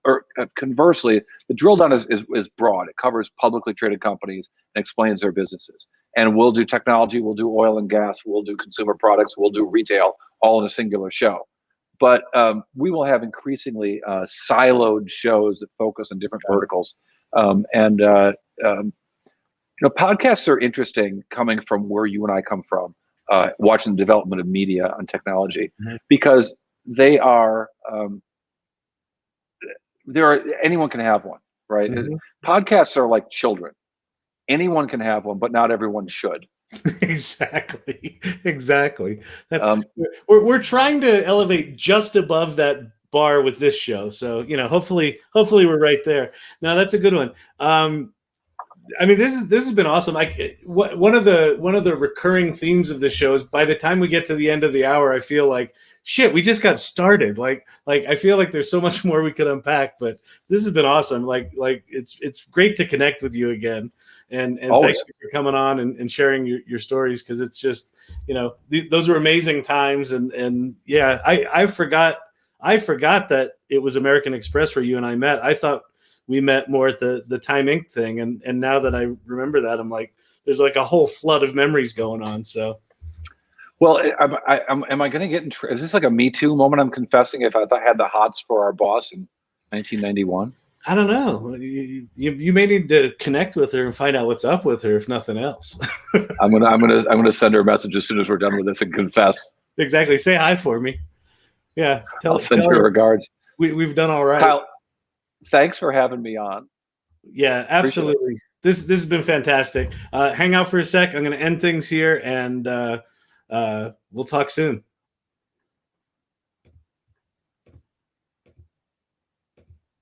or conversely, the Drill Down is broad. It covers publicly traded companies and explains their businesses. And we'll do technology, we'll do oil and gas, we'll do consumer products, we'll do retail, all in a singular show. But we will have increasingly siloed shows that focus on different verticals. Podcasts are interesting coming from where you and I come from, watching the development of media and technology, because they are, anyone can have one, right? Podcasts are like children. Anyone can have one, but not everyone should. Exactly. That's we're trying to elevate just above that bar with this show. So hopefully we're right there. Now that's a good one. I mean, this has been awesome. One of the recurring themes of this show is by the time we get to the end of the hour, I feel like shit. We just got started. Like I feel like there's so much more we could unpack. But this has been awesome. Like it's great to connect with you again. And thank you for coming on and sharing your stories, because it's just, those were amazing times. And yeah, I forgot that it was American Express where you and I met. I thought we met more at the Time Inc. thing. And now that I remember that, I'm like, there's like a whole flood of memories going on. So, well, am I going to get is this like a Me Too moment? I'm confessing if I had the hots for our boss in 1991. I don't know. You may need to connect with her and find out what's up with her, if nothing else. I'm gonna send her a message as soon as we're done with this and confess. Exactly. Say hi for me. Yeah. I'll send her regards. We've done all right. Kyle, thanks for having me on. Yeah, absolutely. This has been fantastic. Hang out for a sec. I'm going to end things here, and we'll talk soon.